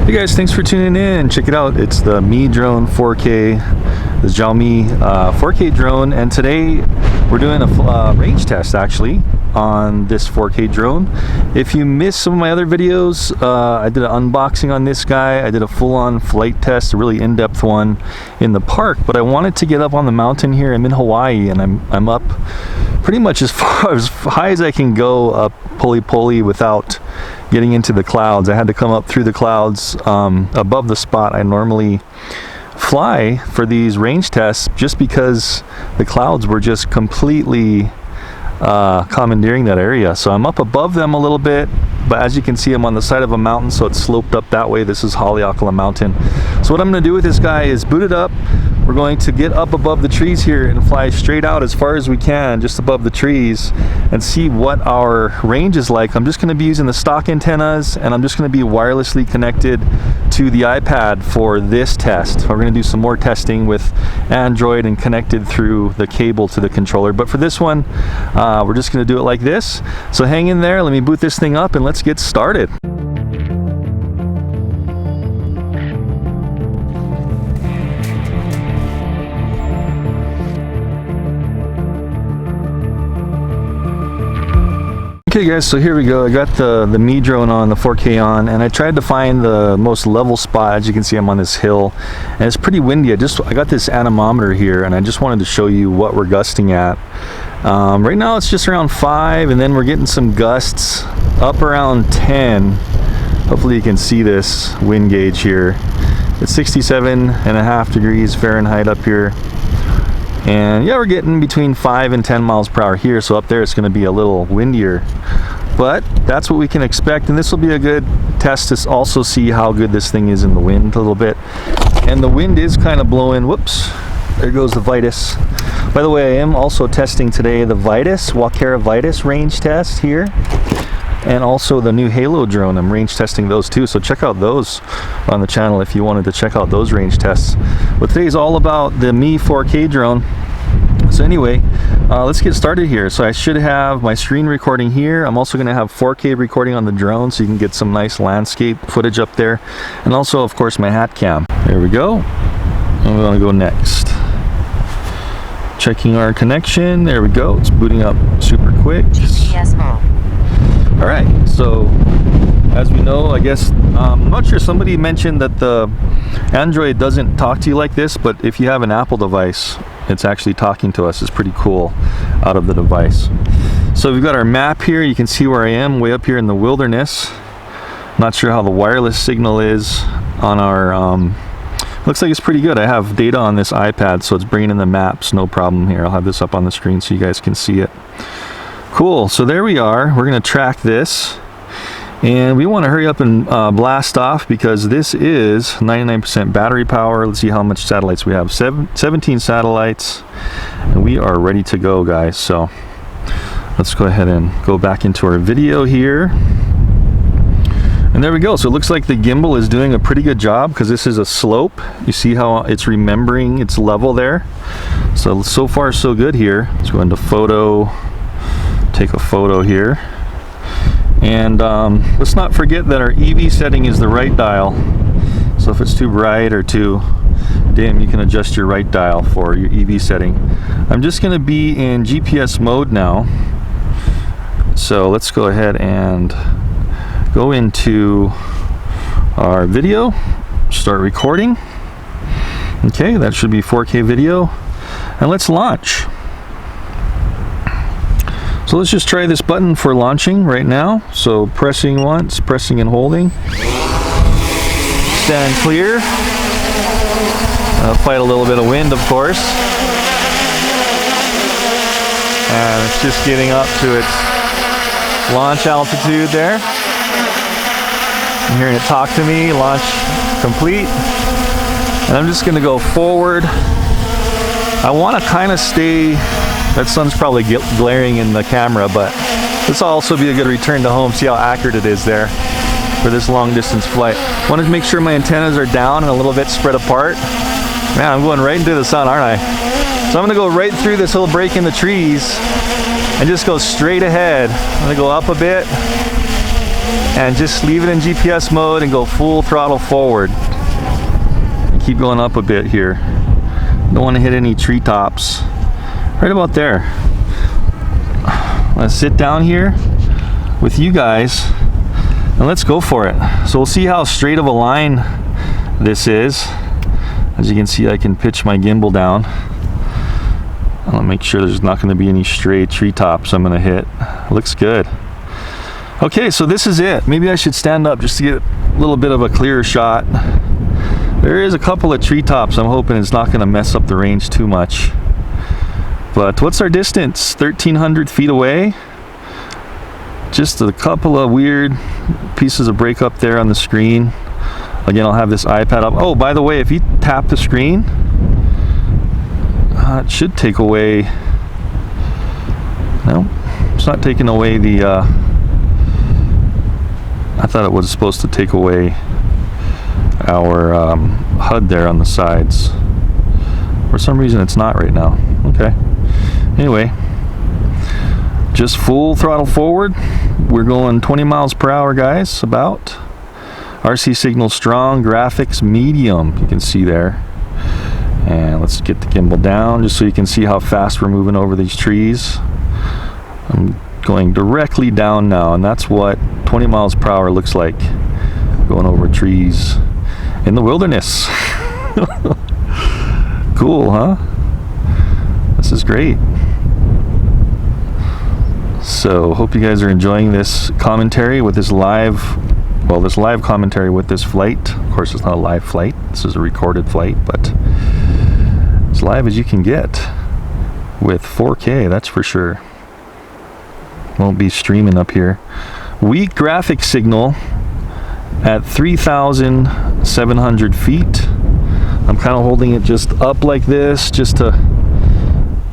Hey guys, thanks for tuning in. Check it out. It's the Mi Drone 4K, the XIAOMI 4K drone, and today we're doing a range test actually on this 4K drone. If you missed some of my other videos, I did an unboxing on this guy. I did a full-on flight test, a really in-depth one in the park, but I wanted to get up on the mountain here. I'm in Hawaii and I'm up pretty much as high as I can go up pulley without getting into the clouds. I had to come up through the clouds above the spot I normally fly for these range tests, just because the clouds were just completely commandeering that area. So I'm up above them a little bit, but as you can see, I'm on the side of a mountain, so it's sloped up that way. This is Haleakala Mountain. So what I'm going to do with this guy is boot it up. We're going to get up above the trees here and fly straight out as far as we can, just above the trees, and see what our range is like. I'm just going to be using the stock antennas, and I'm just going to be wirelessly connected to the iPad for this test. We're going to do some more testing with Android and connected through the cable to the controller. But for this one, we're just going to do it like this. So hang in there, let me boot this thing up and let's get started. Okay guys, so here we go. I got the Mi drone on, the 4K on, and I tried to find the most level spot. As you can see, I'm on this hill and it's pretty windy. I got this anemometer here and I just wanted to show you what we're gusting at. Right now it's just around 5, and then we're getting some gusts up around 10. Hopefully you can see this wind gauge here. It's 67.5 degrees Fahrenheit up here. And yeah, we're getting between 5 and 10 miles per hour here, so up there it's going to be a little windier, but that's what we can expect. And this will be a good test to also see how good this thing is in the wind a little bit. And the wind is kind of blowing. Whoops, there goes the Vitus. By the way, I am also testing today the Vitus, Wakera Vitus range test here, and also the new Halo drone. I'm range testing those too, so check out those on the channel if you wanted to check out those range tests. But today's all about the Mi 4K drone. So anyway, let's get started here. So I should have my screen recording here. I'm also going to have 4K recording on the drone, so you can get some nice landscape footage up there, and also of course my hat cam. There we go. I'm going to go next. Checking our connection. There we go. It's booting up super quick. GPS mode. All right, so as we know, I guess, I'm not sure, somebody mentioned that the Android doesn't talk to you like this, but if you have an Apple device, it's actually talking to us. It's pretty cool out of the device. So we've got our map here. You can see where I am, way up here in the wilderness. Not sure how the wireless signal is on our, looks like it's pretty good. I have data on this iPad, so it's bringing in the maps, no problem here. I'll have this up on the screen so you guys can see it. Cool, so there we are. We're going to track this, and we want to hurry up and blast off because this is 99% battery power. Let's see how much satellites we have. 17 satellites, and we are ready to go, guys. So let's go ahead and go back into our video here. And there we go. So it looks like the gimbal is doing a pretty good job because this is a slope. You see how it's remembering its level there. So far so good here. Let's go into photo. Take a photo here, and let's not forget that our EV setting is the right dial. So if it's too bright or too dim, you can adjust your right dial for your EV setting. I'm just going to be in GPS mode now, so let's go ahead and go into our video, start recording. Okay, that should be 4K video, and let's launch. So let's just try this button for launching right now. So pressing once, pressing and holding. Stand clear. Fight a little bit of wind, of course. And it's just getting up to its launch altitude there. I'm hearing it talk to me, launch complete. And I'm just gonna go forward. I wanna kind of stay, that sun's probably glaring in the camera, but this will also be a good return to home. See how accurate it is there for this long distance flight. Want to make sure my antennas are down and a little bit spread apart. Man, I'm going right into the sun, aren't I? So I'm going to go right through this little break in the trees and just go straight ahead. I'm going to go up a bit and just leave it in GPS mode and go full throttle forward. Keep going up a bit here. Don't want to hit any treetops. Right about there. Let's sit down here with you guys and let's go for it. So we'll see how straight of a line this is. As you can see, I can pitch my gimbal down. I'll make sure there's not going to be any stray treetops I'm going to hit. Looks good. Okay, so this is it. Maybe I should stand up just to get a little bit of a clearer shot. There is a couple of treetops. I'm hoping it's not going to mess up the range too much. But what's our distance? 1,300 feet away. Just a couple of weird pieces of break up there on the screen. Again, I'll have this iPad up. Oh, by the way, if you tap the screen, it should take away. No, it's not taking away the. I thought it was supposed to take away our HUD there on the sides. For some reason, it's not right now. Okay. Anyway, just full throttle forward. We're going 20 miles per hour, guys. About. RC signal strong, graphics medium. You can see there. And let's get the gimbal down just so you can see how fast we're moving over these trees. I'm going directly down now, and that's what 20 miles per hour looks like, going over trees in the wilderness. Cool, huh? This is great. So hope you guys are enjoying this commentary with this live commentary with this flight. Of course, it's not a live flight. This is a recorded flight, but as live as you can get with 4K, that's for sure. Won't be streaming up here. Weak graphic signal at 3,700 feet. I'm kind of holding it just up like this just to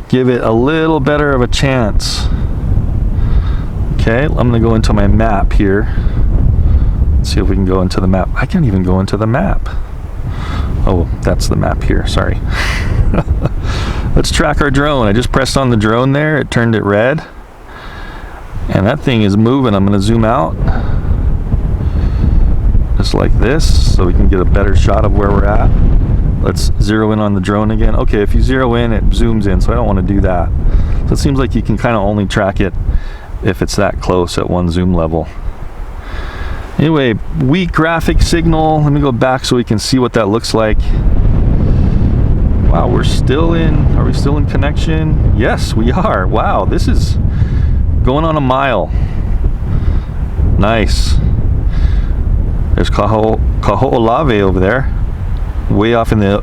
give it a little better of a chance. Okay, I'm going to go into my map here. Let's see if we can go into the map. I can't even go into the map. Oh, that's the map here. Sorry. Let's track our drone. I just pressed on the drone there. It turned it red. And that thing is moving. I'm going to zoom out. Just like this, so we can get a better shot of where we're at. Let's zero in on the drone again. Okay, if you zero in, it zooms in, so I don't want to do that. So it seems like you can kind of only track it if it's that close at one zoom level. Anyway, weak graphic signal. Let me go back so we can see what that looks like. Wow, we're still in. Are we still in connection? Yes, we are. Wow, this is going on a mile. Nice. There's Kaho'olawe over there, way off in the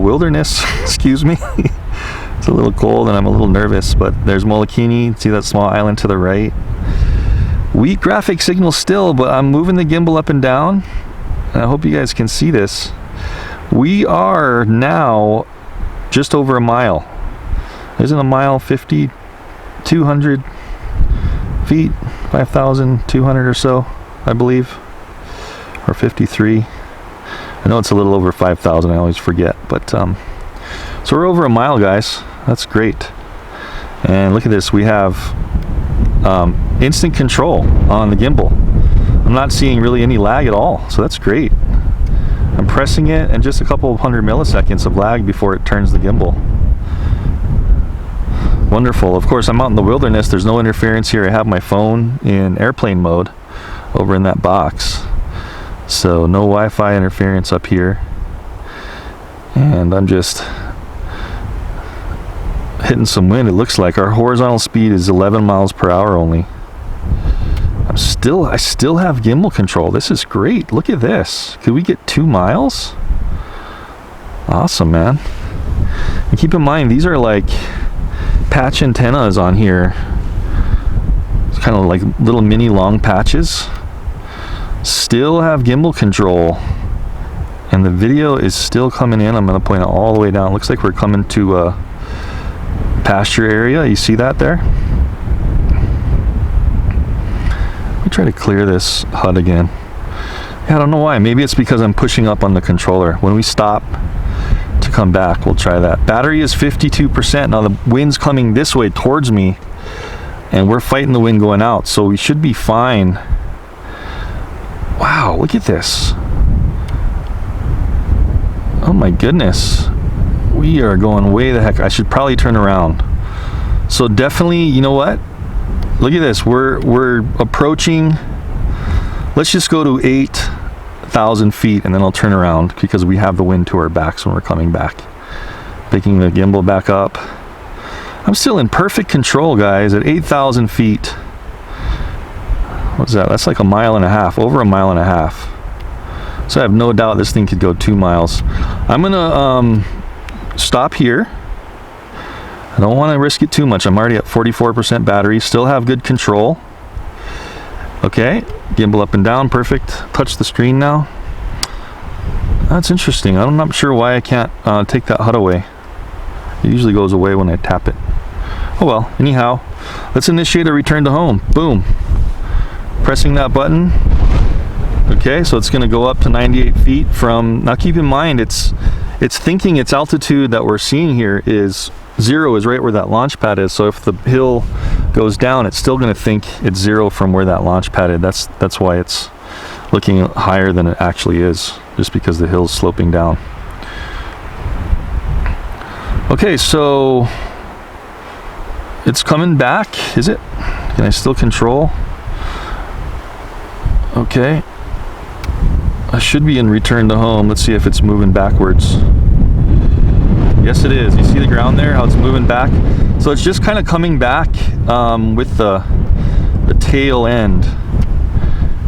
wilderness. Excuse me. It's a little cold and I'm a little nervous, but there's Molokini. See that small island to the right? Weak graphic signal still, but I'm moving the gimbal up and down. And I hope you guys can see this. We are now just over a mile. Isn't a mile 5,200 feet? 5,200 or so, I believe. Or 53. I know it's a little over 5,000, I always forget. But so we're over a mile, guys. That's great. And look at this, we have instant control on the gimbal. I'm not seeing really any lag at all, so that's great. I'm pressing it and just a couple of 100 milliseconds of lag before it turns the gimbal. Wonderful. Of course, I'm out in the wilderness. There's no interference here. I have my phone in airplane mode over in that box. So no Wi-Fi interference up here. And I'm just hitting some wind. It looks like our horizontal speed is 11 miles per hour only. I still have gimbal control. This is great. Look at this. Could we get 2 miles? Awesome, man. And keep in mind, these are like patch antennas on here. It's kind of like little mini long patches. Still have gimbal control. And the video is still coming in. I'm going to point it all the way down. Looks like we're coming to a pasture area. You see that there? Let me try to clear this HUD again. Yeah, I don't know why. Maybe it's because I'm pushing up on the controller. When we stop to come back, we'll try that. Battery is 52%. Now the wind's coming this way towards me, and we're fighting the wind going out, so we should be fine Wow, look at this. Oh my goodness. We are going way the heck. I should probably turn around. So definitely, you know what? Look at this. We're approaching. Let's just go to 8,000 feet and then I'll turn around because we have the wind to our backs when we're coming back. Picking the gimbal back up. I'm still in perfect control, guys, at 8,000 feet. What's that? That's like a mile and a half, over a mile and a half. So I have no doubt this thing could go 2 miles. I'm gonna stop here. I don't want to risk it too much. I'm already at 44% battery, still have good control. Okay, gimbal up and down, perfect. Touch the screen now. That's interesting. I'm not sure why I can't take that HUD away. It usually goes away when I tap it. Oh well, anyhow, let's initiate a return to home. Boom. Pressing that button. Okay, so it's going to go up to 98 feet from, now keep in mind, it's thinking its altitude that we're seeing here is 0, is right where that launch pad is. So if the hill goes down, it's still going to think it's 0 from where that launch pad is. That's why it's looking higher than it actually is, just because the hill's sloping down. Okay, so it's coming back, is it? Can I still control? Okay. I should be in return to home. Let's see if it's moving backwards. Yes, it is. You see the ground there, how it's moving back? So it's just kind of coming back with the tail end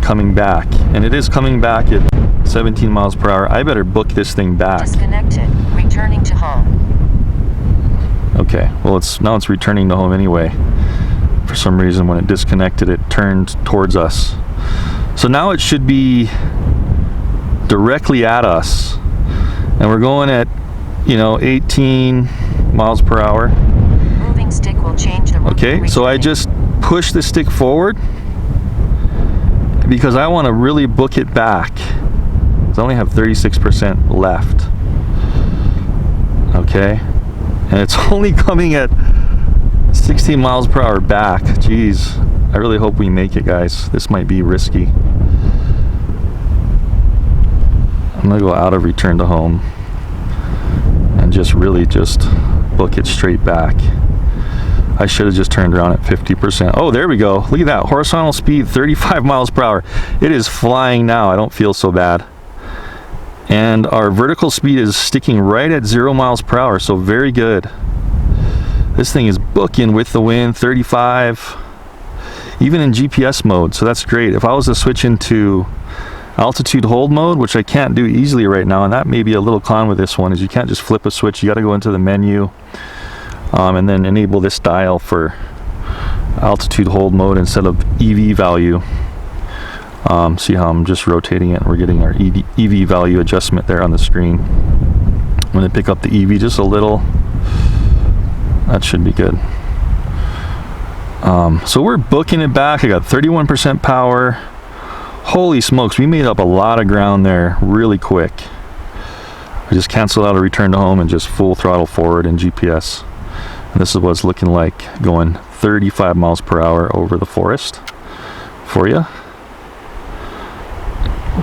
coming back. And it is coming back at 17 miles per hour. I better book this thing back. Disconnected. Returning to home. Okay, well now it's returning to home anyway. For some reason when it disconnected, it turned towards us. So now it should be directly at us. And we're going at, 18 miles per hour. Moving stick will change the route. Okay, so I just push the stick forward because I want to really book it back. I only have 36% left. Okay, and it's only coming at 16 miles per hour back. Jeez, I really hope we make it, guys. This might be risky. I'm gonna go out of return to home and just book it straight back. I should have just turned around at 50%. Oh, there we go. Look at that. Horizontal speed, 35 miles per hour. It is flying now. I don't feel so bad. And our vertical speed is sticking right at 0 miles per hour, so very good. This thing is booking with the wind, 35, even in GPS mode, so that's great. If I was to switch into altitude hold mode, which I can't do easily right now, and that may be a little con with this one, is you can't just flip a switch. You got to go into the menu and then enable this dial for altitude hold mode instead of EV value. See how I'm just rotating it and we're getting our EV value adjustment there on the screen. I'm going to pick up the EV just a little. That should be good. So we're booking it back. I got 31% power. Holy smokes, we made up a lot of ground there really quick. I just canceled out a return to home and just full throttle forward in GPS. And this is what it's looking like going 35 miles per hour over the forest for you.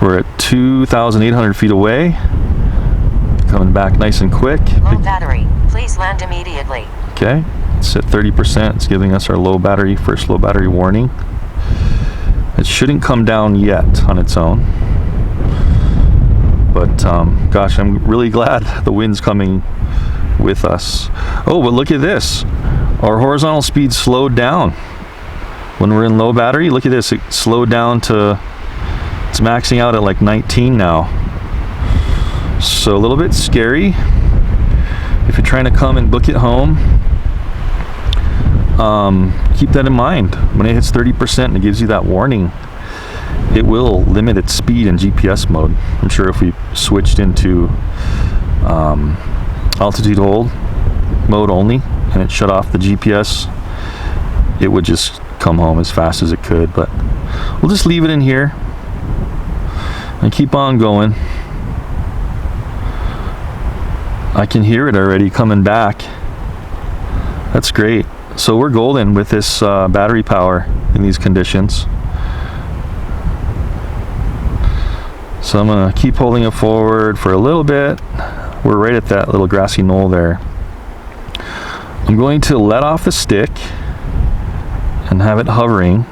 We're at 2,800 feet away. Coming back nice and quick. Low battery. Please land immediately. Okay, it's at 30%. It's giving us our first low battery warning. It shouldn't come down yet on its own. But gosh, I'm really glad the wind's coming with us. Oh, but look at this. Our horizontal speed slowed down. When we're in low battery, look at this. It slowed down to, it's maxing out at like 19 now. So a little bit scary. If you're trying to come and book it home, keep that in mind. When it hits 30% and it gives you that warning, it will limit its speed in GPS mode. I'm sure if we switched into altitude hold mode only and it shut off the GPS, it would just come home as fast as it could. But we'll just leave it in here and keep on going. I can hear it already coming back. That's great. So we're golden with this battery power in these conditions. So I'm gonna keep holding it forward for a little bit. We're right at that little grassy knoll there. I'm going to let off the stick and have it hovering.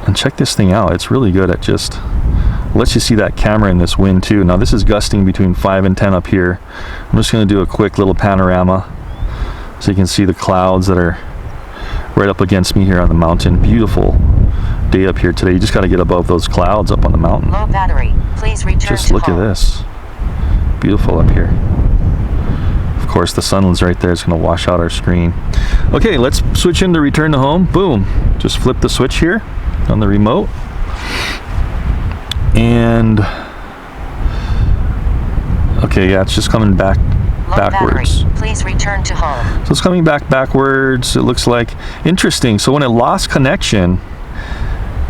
And check this thing out. It's really good at just lets you see that camera in this wind too. Now this is gusting between 5 and 10 up here. I'm just going to do a quick little panorama so you can see the clouds that are right up against me here on the mountain. Beautiful day up here today. You just got to get above those clouds up on the mountain. Low battery. Please return Just to look home. at this. Beautiful up here. Of course the sun's right there. It's going to wash out our screen. Okay, let's switch into return to home. Boom. Just flip the switch here on the remote. And okay, yeah, it's just coming back backwards. Battery. Please return to home. So it's coming backwards. It looks like interesting. So when it lost connection,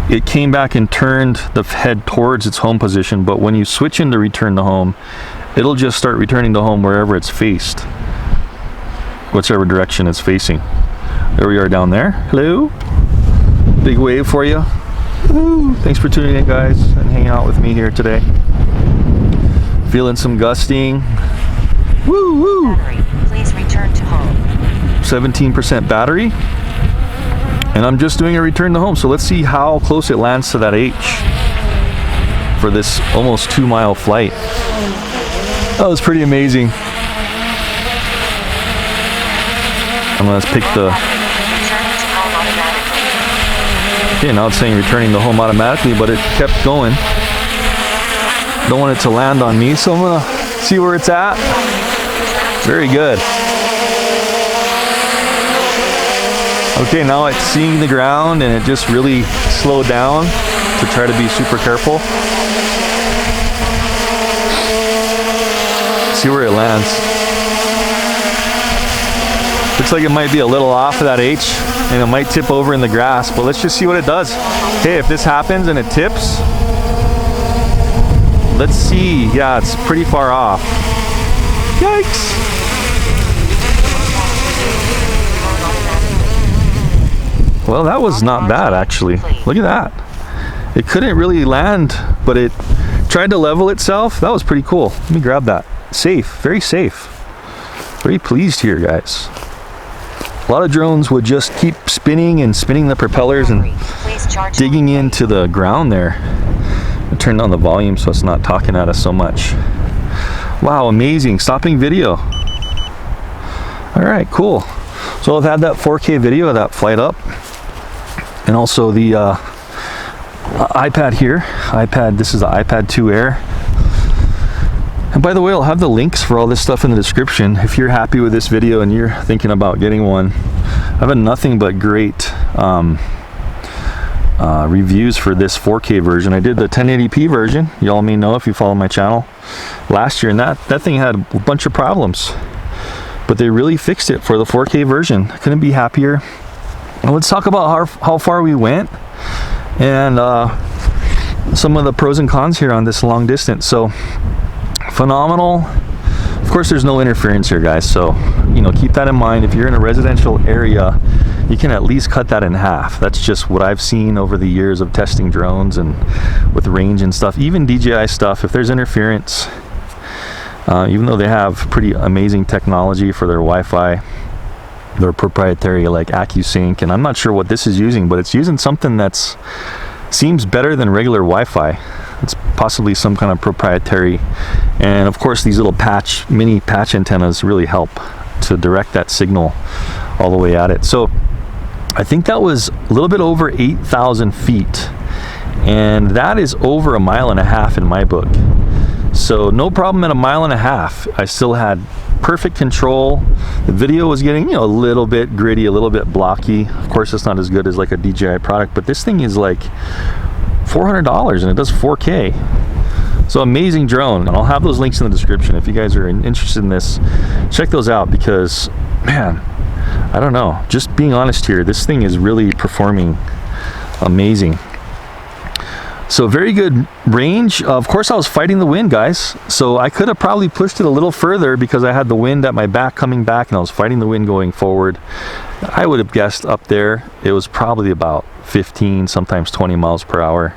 it came back and turned the head towards its home position. But when you switch into return to home, it'll just start returning to home wherever it's faced, whichever direction it's facing. There we are down there. Hello. Big wave for you. Woo. Thanks for tuning in, guys, and hanging out with me here today. Feeling some gusting. Woo woo. Battery. Please return to home. 17% battery. And I'm just doing a return to home. So let's see how close it lands to that H for this almost 2-mile flight. That was pretty amazing. I'm gonna pick the. Returning to home automatically. Okay, now it's saying returning to home automatically, but it kept going. Don't want it to land on me, so I'm gonna see where it's at. Very good. Okay, now it's seeing the ground and it just really slowed down to try to be super careful. See where it lands. Looks like it might be a little off of that H and it might tip over in the grass, but let's just see what it does. Okay, if this happens and it tips, let's see. Yeah, it's pretty far off. Yikes. Well, that was not bad actually. Look at that. It couldn't really land, but it tried to level itself. That was pretty cool. Let me grab that. Safe, very safe. Very pleased here, guys. A lot of drones would just keep spinning and spinning the propellers and digging into the ground there. I turned down the volume so it's not talking at us so much. Wow, amazing. Stopping video. All right, cool. So I've had that 4K video of that flight up. And also the iPad here. This is the iPad 2 Air. And by the way, I'll have the links for all this stuff in the description. If you're happy with this video and you're thinking about getting one, I've had nothing but great reviews for this 4K version. I did the 1080p version. Y'all may know if you follow my channel last year, and that thing had a bunch of problems. But they really fixed it for the 4K version. Couldn't be happier. Well, let's talk about how far we went and some of the pros and cons here on this long distance. So phenomenal. Of course, there's no interference here, guys, so keep that in mind. If you're in a residential area, you can at least cut that in half. That's just what I've seen over the years of testing drones and with range and stuff. Even DJI stuff, if there's interference, even though they have pretty amazing technology for their Wi-Fi, their proprietary like AccuSync, and I'm not sure what this is using, but it's using something that's seems better than regular Wi-Fi. It's possibly some kind of proprietary, and of course these little mini patch antennas really help to direct that signal all the way at it. So I think that was a little bit over 8,000 feet, and that is over 1.5 miles in my book. So no problem at 1.5 miles. I still had perfect control. The video was getting a little bit gritty, a little bit blocky. Of course it's not as good as like a DJI product, but this thing is like $400 and it does 4K. So amazing drone, and I'll have those links in the description if you guys are interested in this. Check those out because, man, I don't know, just being honest here, this thing is really performing amazing. So very good range. Of course I was fighting the wind, guys, so I could have probably pushed it a little further because I had the wind at my back coming back and I was fighting the wind going forward. I would have guessed up there it was probably about 15, sometimes 20 miles per hour.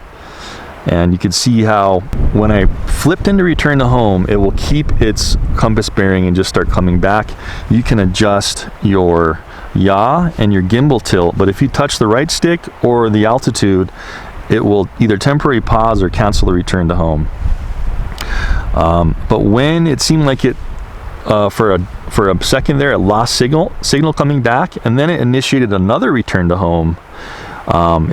And you can see how when I flipped into return to home, it will keep its compass bearing and just start coming back. You can adjust your yaw and your gimbal tilt, but if you touch the right stick or the altitude, it will either temporarily pause or cancel the return to home. But when it seemed like it for a second there, it lost signal coming back, and then it initiated another return to home.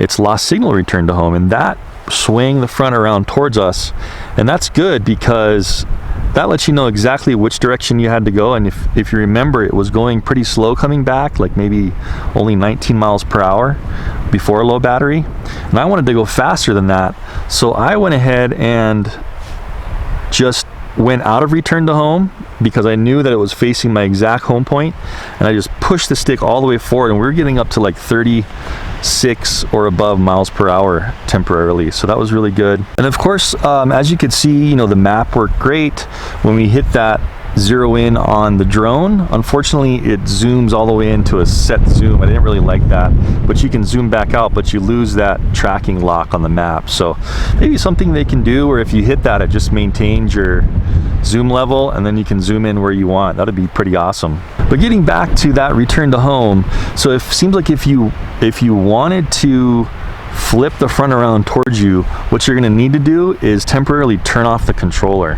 It's lost signal return to home, and that swing the front around towards us, and that's good because that lets you know exactly which direction you had to go. And if you remember, it was going pretty slow coming back, like maybe only 19 miles per hour before low battery, and I wanted to go faster than that, so I went ahead and just went out of return to home because I knew that it was facing my exact home point, and I just pushed the stick all the way forward, and we were getting up to like 36 or above miles per hour temporarily, so that was really good. And of course, as you could see, you know, the map worked great. When we hit that zero in on the drone, unfortunately it zooms all the way into a set zoom. I didn't really like that, but you can zoom back out, but you lose that tracking lock on the map. So maybe something they can do, or if you hit that, it just maintains your zoom level, and then you can zoom in where you want. That'd be pretty awesome. But getting back to that return to home, so it seems like if you wanted to flip the front around towards you, what you're going to need to do is temporarily turn off the controller.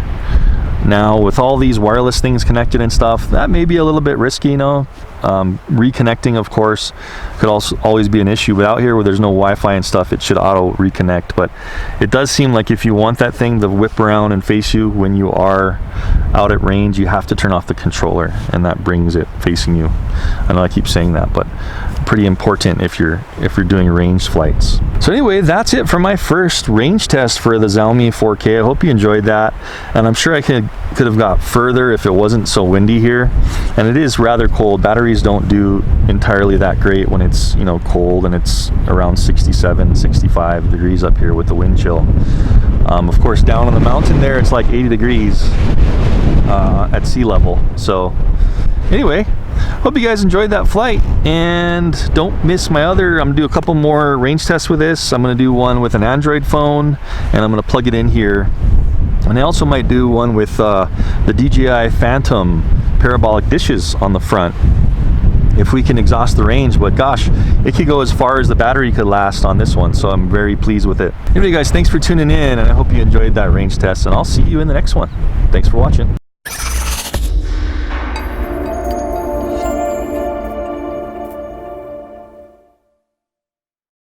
Now, with all these wireless things connected and stuff, that may be a little bit risky, you know. Reconnecting, of course, could also always be an issue, but out here where there's no Wi-Fi and stuff, it should auto reconnect. But it does seem like if you want that thing to whip around and face you when you are out at range, you have to turn off the controller, and that brings it facing you. I know I keep saying that, but pretty important if you're doing range flights. So anyway, that's it for my first range test for the XIAOMI 4K. I hope you enjoyed that, and I'm sure I could have got further if it wasn't so windy here, and it is rather cold. Batteries don't do entirely that great when it's, you know, cold and it's around 67, 65 degrees up here with the wind chill. Of course, down on the mountain there, it's like 80 degrees at sea level. So anyway, hope you guys enjoyed that flight, and don't miss my other, I'm gonna do a couple more range tests with this. I'm gonna do one with an Android phone, and I'm gonna plug it in here. And I also might do one with the DJI Phantom parabolic dishes on the front, if we can exhaust the range. But gosh, it could go as far as the battery could last on this one, so I'm very pleased with it. Anyway guys, thanks for tuning in, and I hope you enjoyed that range test, and I'll see you in the next one. Thanks for watching.